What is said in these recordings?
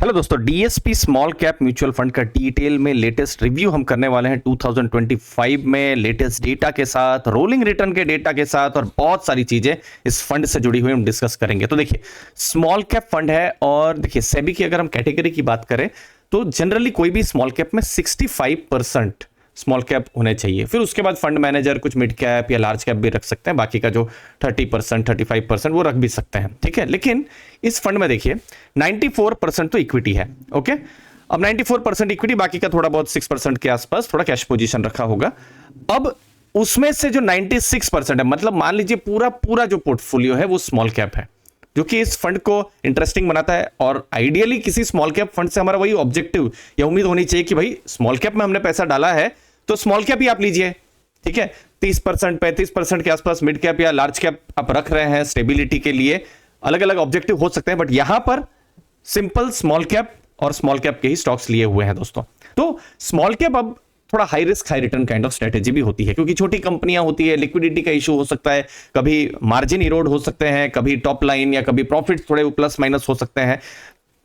Hello दोस्तों, DSP small cap mutual fund का detail में लेटेस्ट रिव्यू हम करने वाले हैं 2025 में लेटेस्ट डेटा के साथ, रोलिंग रिटर्न के डेटा के साथ और बहुत सारी चीजें इस फंड से जुड़ी हुई हम डिस्कस करेंगे। तो देखिए, स्मॉल कैप फंड है और देखिए सेबी की अगर हम कैटेगरी की बात करें तो जनरली कोई भी स्मॉल कैप में 65% स्मॉल कैप होने चाहिए। फिर उसके बाद फंड मैनेजर कुछ मिड कैप या लार्ज कैप भी रख सकते हैं, बाकी का जो 30% 35% वो रख भी सकते हैं, ठीक है। लेकिन इस फंड में देखिए 94% तो इक्विटी है। ओके, अब 94% इक्विटी, बाकी का थोड़ा बहुत 6% के आसपास थोड़ा कैश पोजीशन रखा होगा। अब उसमें से जो 96% है, मतलब मान लीजिए पूरा पूरा जो पोर्टफोलियो है वो स्मॉल कैप है, जो कि इस फंड को इंटरेस्टिंग बनाता है। और आइडियली किसी स्मॉल कैप फंड से हमारा वही ऑब्जेक्टिव या उम्मीद होनी चाहिए कि भाई स्मॉल कैप में हमने पैसा डाला है तो स्मॉल कैप ही आप लीजिए, ठीक है। 30% 35% के आसपास मिड कैप या लार्ज कैप आप रख रहे हैं स्टेबिलिटी के लिए, अलग अलग ऑब्जेक्टिव हो सकते हैं, बट यहां पर सिंपल स्मॉल कैप और स्मॉल कैप के ही स्टॉक्स लिए हुए हैं दोस्तों। तो स्मॉल कैप अब थोड़ा high risk high return kind of strategy भी होती है, क्योंकि छोटी कंपनियां होती है, लिक्विडिटी का इशू हो सकता है, कभी मार्जिन इरोड हो सकते हैं, कभी टॉप लाइन या कभी प्रॉफिट थोड़े प्लस माइनस हो सकते हैं।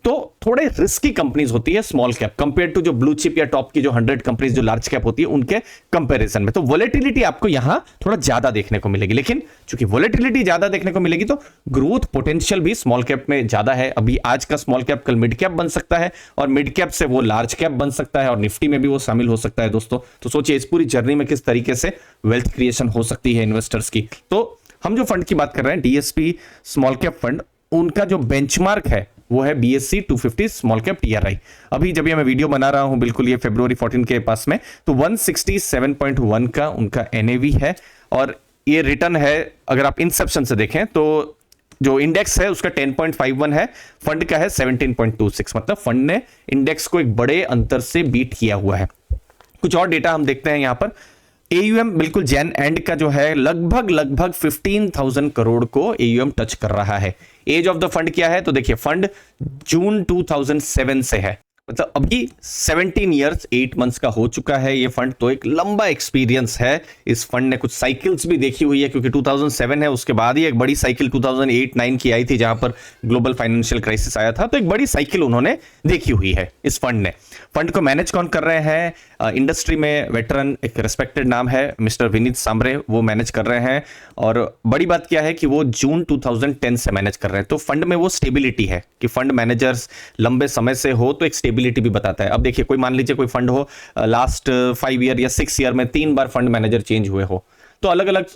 तो थोड़े रिस्की कंपनीज होती है स्मॉल कैप कंपेयर टू जो ब्लू चिप या टॉप की जो 100 कंपनीज जो लार्ज कैप होती है उनके कंपैरिजन में। तो वोलेटिलिटी आपको यहां थोड़ा ज्यादा देखने को मिलेगी, लेकिन चूंकि वोलेटिलिटी ज्यादा देखने को मिलेगी तो ग्रोथ पोटेंशियल भी स्मॉल कैप में ज्यादा है। अभी आज का स्मॉल कैप कल मिड कैप बन सकता है और मिड कैप से वो लार्ज कैप बन सकता है और निफ्टी में भी वो शामिल हो सकता है दोस्तों। तो सोचिए इस पूरी जर्नी में किस तरीके से वेल्थ क्रिएशन हो सकती है इन्वेस्टर्स की। तो हम जो फंड की बात कर रहे हैं डीएसपी स्मॉल कैप फंड, उनका जो बेंचमार्क है वो है BSE 250 स्मॉल कैप TRI। अभी जब ये मैं वीडियो बना रहा हूं बिल्कुल ये फरवरी 14 के पास में, तो 167.1 का उनका NAV है और ये रिटर्न है अगर आप इंसेप्शन से देखें तो जो इंडेक्स है उसका 10.51 है, फंड का है 17.26, मतलब फंड ने इंडेक्स को एक बड़े अंतर से बीट किया हुआ है। कुछ और डेटा हम देखते हैं यहां पर। AUM बिल्कुल जैन एंड का जो है लगभग 15,000 करोड़ को AUM टच कर रहा है। एज ऑफ द फंड क्या है तो देखिए, फंड जून 2007 से है, मतलब अभी 17 इयर्स 8 मंथ्स का हो चुका है ये फंड। तो एक लंबा एक्सपीरियंस है इस फंड ने, कुछ साइकिल्स भी देखी हुई है, क्योंकि 2007 है, उसके बाद ही एक बड़ी साइकिल 2008-9 की आई थी जहां पर ग्लोबल फाइनेंशियल क्राइसिस आया था। तो एक बड़ी साइकिल उन्होंने देखी हुई है इस फंड ने। फंड को मैनेज कौन कर रहे हैं? इंडस्ट्री में वेटरन एक रिस्पेक्टेड नाम है मिस्टर विनीत सांबरे, वो मैनेज कर रहे हैं। और बड़ी बात क्या है कि वो जून 2010 से मैनेज कर रहे हैं। तो फंड में वो स्टेबिलिटी है कि फंड मैनेजर्स लंबे समय से हो तो एक स्टेबिलिटी भी बताता है। अब देखिए, कोई मान लीजिए कोई फंड हो लास्ट 5 ईयर या 6 ईयर में 3 बार फंड मैनेजर चेंज हुए हो, तो अलग अलग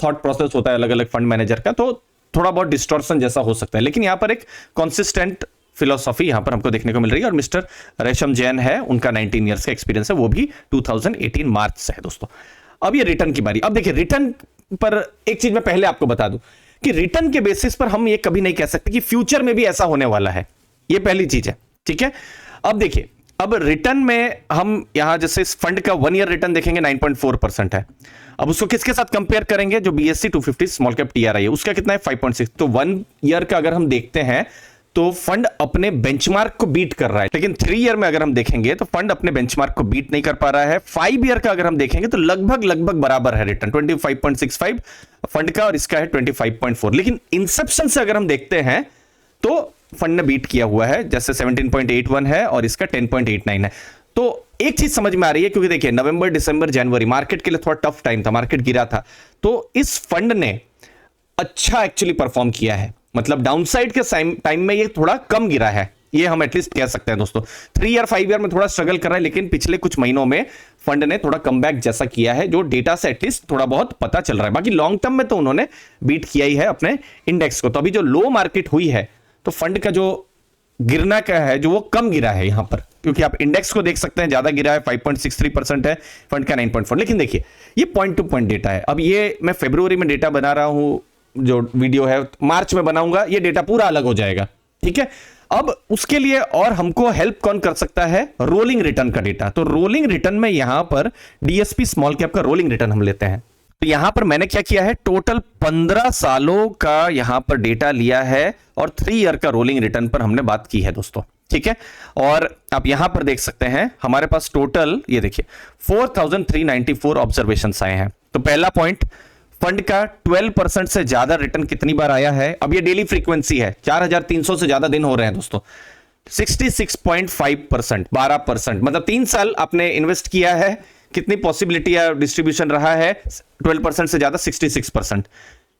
थॉट प्रोसेस होता है अलग अलग फंड मैनेजर का, तो थोड़ा बहुत डिस्टॉर्शन जैसा हो सकता है। लेकिन यहां पर एक कॉन्सिस्टेंट फिलोसॉफी यहां पर हमको देखने को मिल रही है। और मिस्टर रेशम जैन है, उनका 19 इयर्स का एक्सपीरियंस है, वो भी 2018 मार्च से है दोस्तों। अब ये रिटर्न की बारी। अब देखिए, रिटर्न पर एक चीज मैं पहले आपको बता दूं कि रिटर्न के बेसिस पर हम ये कभी नहीं कह सकते कि फ्यूचर में भी ऐसा होने वाला है। ये पहली चीज है, ठीक है। अब देखिए, अब रिटर्न में हम यहां जैसे इस फंड का 1 ईयर रिटर्न देखेंगे 9.4% है। अब उसको किसके साथ कंपेयर करेंगे? जो BSE 250 स्मॉल कैप TRI है उसका कितना है? 5.6। तो 1 ईयर का अगर हम देखते हैं तो फंड अपने बेंचमार्क को बीट कर रहा है। लेकिन 3 ईयर में अगर हम देखेंगे तो फंड अपने बेंचमार्क को बीट नहीं कर पा रहा है। 5 ईयर का अगर हम देखेंगे तो लगभग बराबर है रिटर्न, 25.65 फंड का और इसका है 25.4। लेकिन इंसेप्शन से अगर हम देखते हैं तो फंड ने बीट किया हुआ है, जैसे 17.81 है और इसका 10.89 है। तो एक चीज समझ में आ रही है, क्योंकि देखिए नवंबर दिसंबर जनवरी मार्केट के लिए थोड़ा टफ टाइम था, मार्केट गिरा था, तो इस फंड ने अच्छा एक्चुअली परफॉर्म किया है। मतलब डाउनसाइड के टाइम में ये थोड़ा कम गिरा है, ये हम एटलीस्ट कह सकते हैं दोस्तों। 3 ईयर 5 ईयर में थोड़ा स्ट्रगल कर रहा है, लेकिन पिछले कुछ महीनों में फंड ने थोड़ा कमबैक जैसा किया है, जो डेटा से एटलीस्ट थोड़ा बहुत पता चल रहा है। बाकी लॉन्ग टर्म में तो उन्होंने बीट किया ही है अपने इंडेक्स को। तो अभी जो लो मार्केट हुई है तो फंड का जो गिरना क्या है, जो वो कम गिरा है यहां पर, क्योंकि आप इंडेक्स को देख सकते हैं ज्यादा गिरा है, 5.63% है, फंड का 9.4। लेकिन देखिए, ये पॉइंट टू पॉइंट डेटा है। अब ये मैं फरवरी में डेटा बना रहा हूं, जो वीडियो है मार्च में बनाऊंगा, ये डेटा पूरा अलग हो जाएगा, ठीक है। अब उसके लिए और हमको हेल्प कौन कर सकता है? रोलिंग रिटर्न का डेटा। तो रोलिंग रिटर्न में यहां पर डीएसपी स्मॉल कैप का रोलिंग रिटर्न हम लेते हैं। तो यहां पर मैंने क्या किया है, टोटल 15 सालों का यहां पर डेटा लिया है और 3 ईयर का रोलिंग रिटर्न पर हमने बात की है दोस्तों, ठीक है। और आप यहां पर देख सकते हैं हमारे पास टोटल ये देखिए 4394 ऑब्जर्वेशंस आए हैं। तो पहला पॉइंट, फंड का 12% से ज्यादा रिटर्न कितनी बार आया है? अब ये डेली फ्रीक्वेंसी है, 4300 से ज्यादा दिन हो रहे हैं दोस्तों। 66.5%, 12%, मतलब 3 साल आपने इन्वेस्ट किया है, कितनी पॉसिबिलिटी या डिस्ट्रीब्यूशन रहा है 12% से ज्यादा 66%।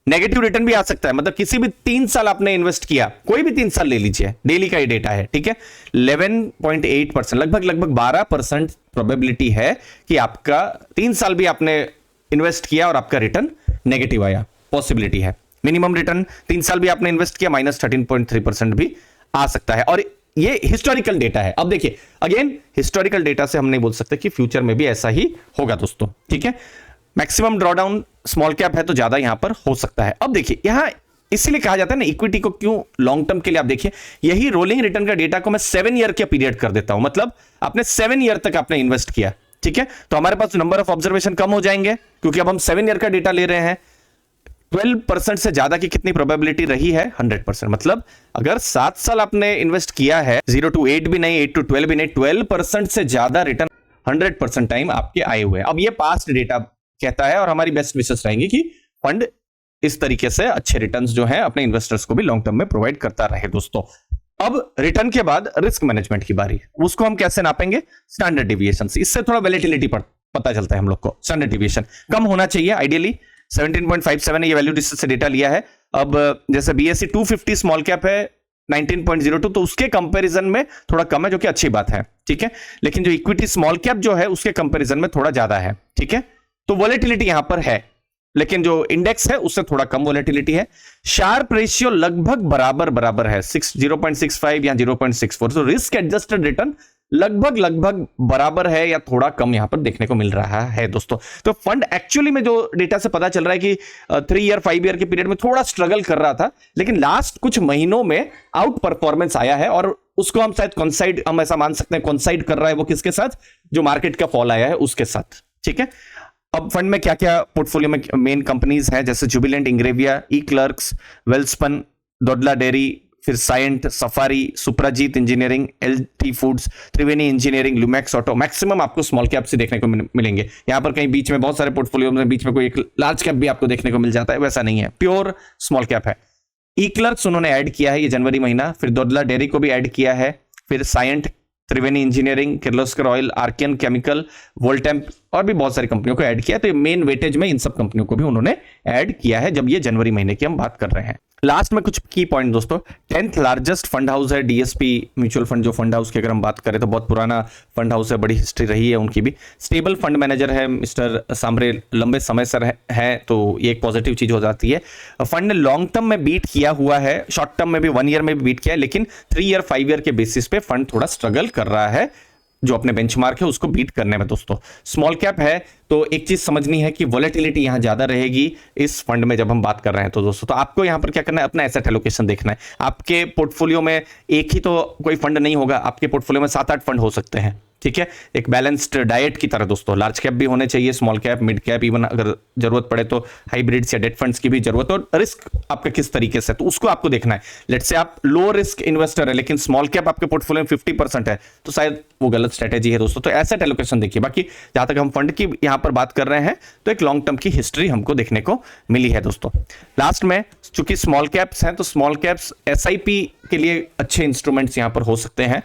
नेगेटिव रिटर्न भी आ सकता है, मतलब किसी भी 3 साल आपने इन्वेस्ट किया, कोई भी 3 साल ले लीजिए, डेली का ये डेटा है, ठीक है, 11.8%, लगभग 12% प्रोबेबिलिटी है कि आपका 3 साल भी आपने इन्वेस्ट किया और आपका रिटर्न नेगेटिव आया, पॉसिबिलिटी है। मिनिमम रिटर्न 3 साल भी आपने इन्वेस्ट किया -13.3% भी आ सकता है, और ये हिस्टोरिकल डेटा है। अब देखिए अगेन, हिस्टोरिकल डेटा से हम नहीं बोल सकते कि फ्यूचर में भी ऐसा ही होगा दोस्तों, ठीक है। मैक्सिमम ड्रॉडाउन स्मॉल कैप है तो ज्यादा यहां पर हो सकता है। अब देखिए यहां इसीलिए कहा जाता है ना इक्विटी को क्यों लॉन्ग टर्म के लिए, आप देखिए यही रोलिंग रिटर्न का डेटा को मैं 7 ईयर के पीरियड कर देता हूं, मतलब आपने 7 ईयर तक आपने इन्वेस्ट किया, ठीक है, तो हमारे पास नंबर ऑफ ऑब्जर्वेशन कम हो जाएंगे, क्योंकि अब हम 7 ईयर का डेटा ले रहे हैं। 12% से ज्यादा की कितनी प्रोबेबिलिटी रही है? 100%, मतलब अगर 7 साल आपने इन्वेस्ट किया है, 0 to 8 भी नहीं, 8 to 12 भी नहीं, 12% से ज्यादा रिटर्न 100% टाइम आपके आए हुए हैं। अब ये पास्ट डेटा कहता है, और हमारी बेस्ट विशेष रहेंगी कि फंड इस तरीके से अच्छे रिटर्न्स जो है अपने इन्वेस्टर्स को भी लॉन्ग टर्म में प्रोवाइड करता रहे दोस्तों। अब रिटर्न के बाद रिस्क मैनेजमेंट की बारी, उसको हम कैसे नापेंगे? स्टैंडर्ड डिविएशन से। इससे थोड़ा वैलेटिलिटी पता चलता है हम लोग को। स्टैंडर्ड डिविएशन कम होना चाहिए, आइडियली 17.57 है, ये वैल्यू जिससे डेटा लिया है। अब जैसे BSE 250 स्मॉल कैप है 19.02, तो उसके कंपैरिजन में थोड़ा कम है, जो कि अच्छी बात है, ठीक है। लेकिन जो इक्विटी स्मॉल कैप जो है उसके कंपैरिजन में थोड़ा ज्यादा है, ठीक है। तो वॉलेटिलिटी यहां पर है, लेकिन जो इंडेक्स है उससे थोड़ा कम वॉलेटिलिटी है। शार्प रेशियो लगभग बराबर है, 0.65 या 0.64, तो रिस्क एडजस्टेड रिटर्न लगभग बराबर है या थोड़ा कम यहां पर देखने को मिल रहा है दोस्तों। तो फंड एक्चुअली में जो डेटा से पता चल रहा है कि 3 ईयर 5 ईयर के पीरियड में थोड़ा स्ट्रगल कर रहा था, लेकिन लास्ट कुछ महीनों में आउट परफॉर्मेंस आया है, और उसको हम शायद कॉन्साइड, हम ऐसा मान सकते हैं कॉन्साइड कर रहा है वो किसके साथ? जो मार्केट का फॉल आया है उसके साथ, ठीक है। अब फंड में क्या क्या पोर्टफोलियो में मेन कंपनीज हैं, जैसे जुबिलेंट इंग्रेविया, ई क्लर्क्स, वेल्सपन, दोडला डेयरी, फिर Cyient, safari, सुप्राजीत engineering, LT foods, त्रिवेणी इंजीनियरिंग, लुमैक्स ऑटो, मैक्सिमम आपको स्मॉल कैप से देखने को मिलेंगे। यहां पर कहीं बीच में बहुत सारे पोर्टफोलियो में बीच में कोई एक लार्ज कैप भी आपको देखने को मिल जाता है, वैसा नहीं है, प्योर स्मॉल कैप है। ई क्लर्क्स उन्होंने ऐड किया है ये जनवरी महीना, फिर दोडला डेयरी को भी ऐड किया है, फिर Cyient, Triveni engineering, Kirloskar oil, Archean chemical, Voltamp और भी बहुत सारी कंपनियों को ऐड किया। तो मेन वेटेज में इन सब कंपनियों को भी उन्होंने ऐड किया है, जब ये जनवरी महीने की हम बात कर रहे हैं। लास्ट में कुछ की पॉइंट दोस्तों, 10th लार्जेस्ट फंड हाउस है DSP म्यूचुअल फंड। जो फंड हाउस की अगर हम बात करें तो बहुत पुराना फंड हाउस है, बड़ी हिस्ट्री रही है उनकी भी। स्टेबल फंड मैनेजर है मिस्टर सांबरे, लंबे समय से है, तो ये एक पॉजिटिव चीज हो जाती है। फंड ने लॉन्ग टर्म में बीट किया हुआ है, शॉर्ट टर्म में भी 1 ईयर में भी बीट किया है, लेकिन 3 ईयर 5 ईयर के बेसिस पे फंड थोड़ा स्ट्रगल कर रहा है जो अपने बेंचमार्क है उसको बीट करने में दोस्तों। स्मॉल कैप है तो एक चीज समझनी है कि वॉलेटिलिटी यहां ज्यादा रहेगी इस फंड में जब हम बात कर रहे हैं तो दोस्तों। तो आपको यहां पर क्या करना है? अपना एसेट एलोकेशन देखना है। आपके पोर्टफोलियो में एक ही तो कोई फंड नहीं होगा, आपके पोर्टफोलियो में 7-8 फंड हो सकते हैं, ठीक है। एक बैलेंस्ड डाइट की तरह दोस्तों। लार्ज कैप भी होने चाहिए, small cap, mid cap, even अगर जरूरत पड़े तो हाइब्रिड्स या डेट फंड्स की भी जरूरत है। और रिस्क आपका किस तरीके से, तो उसको आपको देखना है। लेट्स से आप लो रिस्क इन्वेस्टर है, लेकिन स्मॉल कैप आपके पोर्टफोलियो में 50% है, तो शायद वो गलत स्ट्रेटेजी है दोस्तों। तो एसेट एलोकेशन देखिए। बाकी जहां तक हम फंड की यहां पर बात कर रहे हैं तो एक लॉन्ग टर्म की हिस्ट्री हमको देखने को मिली है दोस्तों। लास्ट में चूंकि स्मॉल कैप्स हैं तो स्मॉल कैप्स SIP के लिए अच्छे इंस्ट्रूमेंट्स यहां पर हो सकते हैं।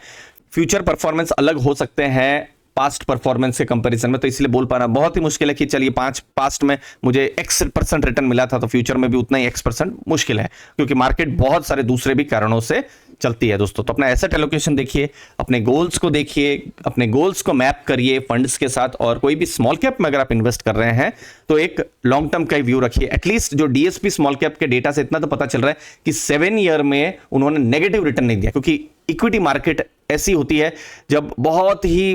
फ्यूचर परफॉर्मेंस अलग हो सकते हैं पास्ट परफॉर्मेंस के कंपैरिजन में, तो इसलिए बोल पाना बहुत ही मुश्किल है कि चलिए पास्ट में मुझे X% रिटर्न मिला था तो फ्यूचर में भी उतना ही X% मुश्किल है, क्योंकि मार्केट बहुत सारे दूसरे भी कारणों से चलती है दोस्तों। तो अपना एसेट एलोकेशन देखिए, अपने गोल्स को देखिए, अपने गोल्स को मैप करिए फंड्स के साथ, और कोई भी स्मॉल कैप में अगर आप इन्वेस्ट कर रहे हैं तो एक लॉन्ग टर्म का व्यू रखिए। एटलीस्ट जो DSP स्मॉल कैप के डेटा से इतना तो पता चल रहा है कि 7 ईयर में उन्होंने नेगेटिव रिटर्न नहीं दिया, क्योंकि इक्विटी मार्केट ऐसी होती है जब बहुत ही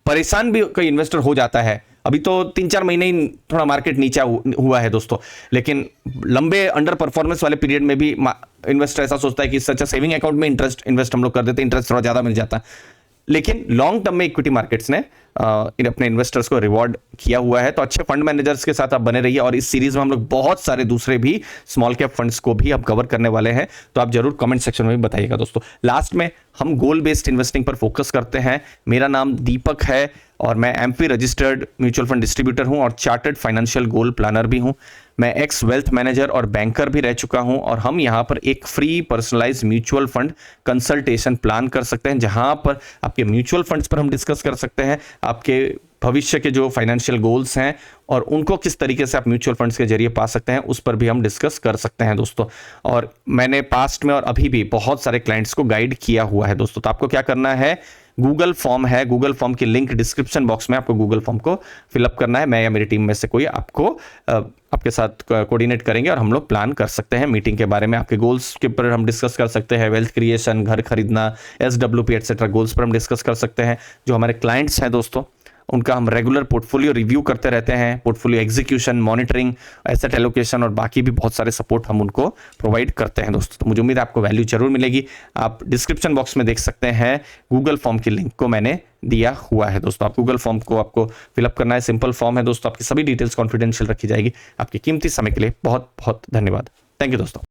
परेशान भी कोई इन्वेस्टर हो जाता है। अभी तो 3-4 महीने ही थोड़ा मार्केट नीचा हुआ है दोस्तों, लेकिन लंबे अंडर परफॉर्मेंस वाले पीरियड में भी इन्वेस्टर ऐसा सोचता है कि सच सेविंग अकाउंट में इन्वेस्ट हम लोग कर देते हैं, इंटरेस्ट थोड़ा ज्यादा मिल जाता है। लेकिन लॉन्ग टर्म में इक्विटी मार्केट्स ने अपने इन्वेस्टर्स को रिवॉर्ड किया हुआ है। तो अच्छे फंड मैनेजर्स के साथ आप बने रहिए, और इस सीरीज में हम लोग बहुत सारे दूसरे भी स्मॉल कैप फंड्स को भी अब कवर करने वाले हैं, तो आप जरूर कमेंट सेक्शन में भी बताइएगा दोस्तों। लास्ट में हम गोल बेस्ड इन्वेस्टिंग पर फोकस करते हैं। मेरा नाम दीपक है और मैं MP registered mutual fund distributor हूं और चार्टर्ड फाइनेंशियल गोल प्लानर भी हूं। मैं एक्स वेल्थ मैनेजर और बैंकर भी रह चुका हूं और हम यहां पर एक free personalise mutual fund consultation plan कर सकते हैं, जहां पर आपके म्यूचुअल फंड्स पर हम डिस्कस कर सकते हैं, आपके भविष्य के जो फाइनेंशियल गोल्स हैं और उनको किस तरीके से आप म्यूचुअल फंड्स के जरिए पा सकते हैं, उस पर भी हम डिस्कस कर सकते हैं दोस्तों। और मैंने पास्ट में और अभी भी बहुत सारे क्लाइंट्स को गाइड किया हुआ है दोस्तों। तो आपको क्या करना है, गूगल फॉर्म है, गूगल फॉर्म की लिंक डिस्क्रिप्शन बॉक्स में, आपको गूगल फॉर्म को फिलअप करना है। मैं या मेरी टीम में से कोई आपको आपके साथ कोऑर्डिनेट करेंगे और हम लोग प्लान कर सकते हैं मीटिंग के बारे में। आपके गोल्स के ऊपर हम डिस्कस कर सकते हैं, वेल्थ क्रिएशन, घर खरीदना, SWP एक्सेट्रा गोल्स पर हम डिस्कस कर सकते हैं। जो हमारे क्लाइंट्स हैं दोस्तों, उनका हम रेगुलर पोर्टफोलियो रिव्यू करते रहते हैं, portfolio execution, monitoring, asset allocation और बाकी भी बहुत सारे सपोर्ट हम उनको प्रोवाइड करते हैं दोस्तों। तो मुझे उम्मीद है आपको वैल्यू जरूर मिलेगी। आप डिस्क्रिप्शन बॉक्स में देख सकते हैं, गूगल फॉर्म की लिंक को मैंने दिया हुआ है दोस्तों। आप गूगल फॉर्म को आपको फिलअप करना है, सिंपल फॉर्म है दोस्तों। आपकी सभी डिटेल्स कॉन्फिडेंशियल रखी जाएगी। आपके कीमती समय के लिए बहुत बहुत धन्यवाद। थैंक यू दोस्तों।